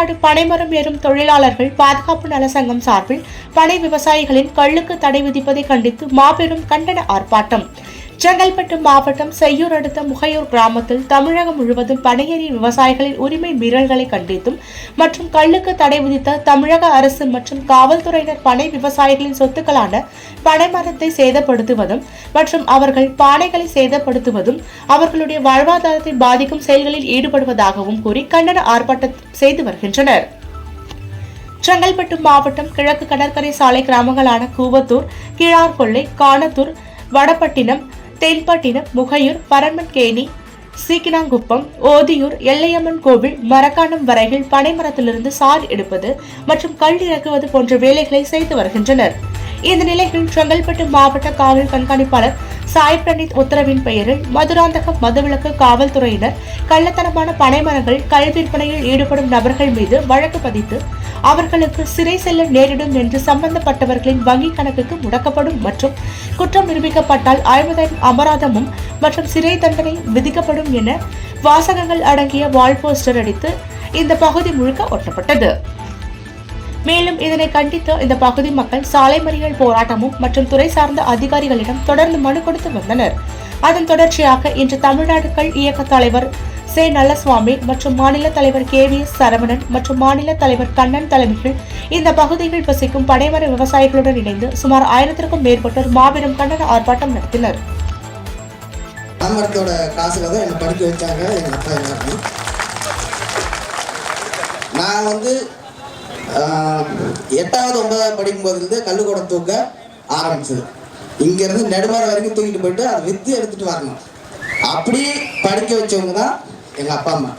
தமிழ்நாடு பனைமரம் ஏறும் தொழிலாளர்கள் பாதுகாப்பு நல சங்கம் சார்பில் பனை விவசாயிகளின் கள்ளுக்கு தடை விதிப்பதை கண்டித்து மாபெரும் கண்டன ஆர்ப்பாட்டம். செங்கல்பட்டு மாவட்டம் செய்யூர் அடுத்த முகையூர் கிராமத்தில் தமிழகம் முழுவதும் பனையேறி விவசாயிகளின் உரிமை மீறல்களை கண்டித்தும் மற்றும் கள்ளுக்கு தடை விதித்த தமிழக அரசு மற்றும் காவல்துறையினர் பனை விவசாயிகளின் சொத்துக்களான பனைமரத்தை சேதப்படுத்துவதும் மற்றும் அவர்கள் பானைகளை சேதப்படுத்துவதும் அவர்களுடைய வாழ்வாதாரத்தை பாதிக்கும் செயல்களில் ஈடுபடுவதாகவும் கூறி கண்டன ஆர்ப்பாட்டம் செய்து வருகின்றனர். செங்கல்பட்டு மாவட்டம் கிழக்கு கடற்கரை சாலை கிராமங்களான கூவத்தூர், கீழார்கொள்ளை, காணத்தூர், வடபட்டினம், தென்பட்டினம், முகையூர், பரமன்கேணி, சீக்கினாங்குப்பம், ஓதியூர், எல்லையம்மன் கோவில், மரக்காணம் வரையில் பனைமரத்திலிருந்து சார் எடுப்பது மற்றும் கல் இறக்குவது போன்ற வேலைகளை செய்து வருகின்றனர். இந்த நிலையில் செங்கல்பட்டு மாவட்ட காவல் கண்காணிப்பாளர் சாய் பிரணீத் உத்தரவின் பெயரில் மதுராந்தகம் மதுவிலக்கு காவல்துறையினர் கள்ளத்தனமான பனைமரங்கள் கல் விற்பனையில் ஈடுபடும் நபர்கள் மீது வழக்கு பதித்து அவர்களுக்கு சிறை செல்ல நேரிடும் என்று சம்பந்தப்பட்டவர்களின் வங்கிக் கணக்குக்கு முடக்கப்படும் மற்றும் குற்றம் நிரூபிக்கப்பட்டால் 50,000 அபராதமும் மற்றும் சிறை தண்டனை விதிக்கப்படும் என வாசகங்கள் அடங்கிய வால் போஸ்டர் அடித்து இந்த பகுதி முழுக்க ஒட்டப்பட்டது. மேலும் இதனை கண்டித்து இந்த பகுதி மக்கள் சாலை மறியல் போராட்டமும் மற்றும் துறை சார்ந்த அதிகாரிகளிடம் தொடர்ந்து மனு கொடுத்து வந்தனர். அதன் தொடர்ச்சியாக இன்று தமிழ்நாடு கள் இயக்க தலைவர் சே. நல்லசுவாமி மற்றும் மாநில தலைவர் KVS சரவணன் மற்றும் மாநில தலைவர் கண்ணன் தலைமையில் இந்த பகுதியில் வசிக்கும் பனைமர விவசாயிகளுடன் இணைந்து சுமார் 1000க்கும் மேற்பட்டோர் மாபெரும் கண்டன ஆர்ப்பாட்டம் நடத்தினர். நான் 8வது 9வது படிக்கும் போதுலேருந்து கல்லுக்கூடம் தூக்க ஆரம்பிச்சது. இங்கிருந்து நெடுமாறு வரைக்கும் தூக்கிட்டு போயிட்டு அதை வித்து எடுத்துட்டு வரணும். அப்படி படிக்க வச்சவங்க தான் எங்க அப்பா அம்மா.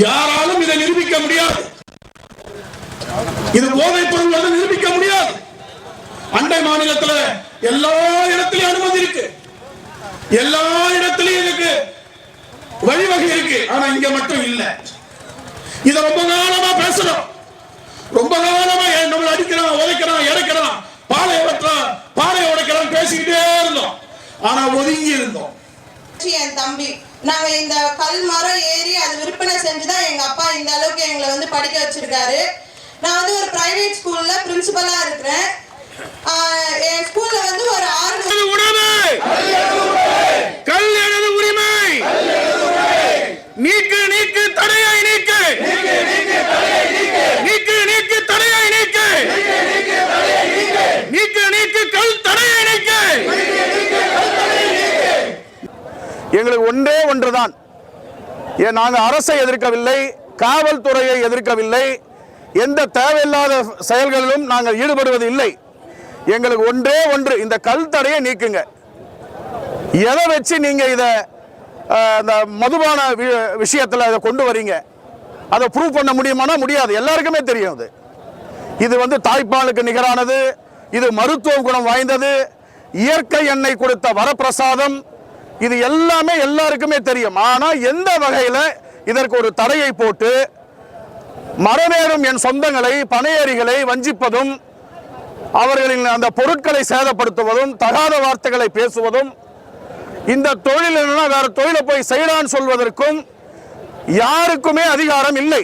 யாராலும் இதை நிரூபிக்க முடியாது. இது போதைப் பொருள் நிரூபிக்க முடியாது. அண்டை மாநிலத்தில் எல்லா இடத்திலும் அனுமதி இருக்கு, எல்லா இடத்திலும் இதுக்கு வழிவகை இருக்கு. ஆனா இங்க மட்டும் இல்ல. இத ரொம்ப காலமா பேசணும். ரொம்ப காலமா நம்மள அடிக்கிறான், உதைக்கிறான், இறக்கிறான், பாலை வெட்டுறான், பாலை உடைக்கிறான் பேசிக்கிட்டே இருந்தோம். ஆனா ஒதுங்கி இருந்தோம். என் தம்பி நாங்க இந்த கல் மரம் ஏறி அது விற்பனை செஞ்சுதான் எங்க அப்பா இந்த அளவுக்கு எங்களை படிக்க வச்சிருக்காரு. நான் ஒரு பிரைவேட் ஸ்கூல்ல பிரின்சிபலா இருக்கிறேன். என் ஸ்கூல்ல ஒரு 6 உரிமை கல் எனது உரிமை நீக்கு நீக்கு தடையை நீக்கு நீக்கு நீக்கு தடையை நீக்கு நீக்கு நீக்கு கல் தடையை நீக்கு. எங்களுக்கு ஒன்றே ஒன்றுதான். நாங்கள் அரசை எதிர்க்கவில்லை, காவல்துறையை எதிர்க்கவில்லை, எந்த தேவையில்லாத செயல்களிலும் நாங்கள் ஈடுபடுவது இல்லை. எங்களுக்கு ஒன்றே ஒன்று, இந்த கல் தடையை நீக்குங்க. எதை வச்சு நீங்க இதை இந்த மதுபான விஷயத்தில் அதை கொண்டு வரீங்க, அதை ப்ரூவ் பண்ண முடியுமானா முடியாது. எல்லாருக்குமே தெரியும். இது தாய்ப்பாலுக்கு நிகரானது, இது மருத்துவ குணம் வாய்ந்தது, இயற்கை எண்ணெய் கொடுத்த வரப்பிரசாதம், இது எல்லாமே எல்லாருக்குமே தெரியும். ஆனால் எந்த வகையில் இதற்கு ஒரு தடையை போட்டு மரமேறும் என் சொந்தங்களை பனையேறிகளை வஞ்சிப்பதும் அவர்களின் அந்த பொருட்களை சேதப்படுத்துவதும் தகாத வார்த்தைகளை பேசுவதும் இந்த தொழில் வேற தொழிலை போய் செய்யலான்னு சொல்வதற்கும் யாருக்குமே அதிகாரம் இல்லை.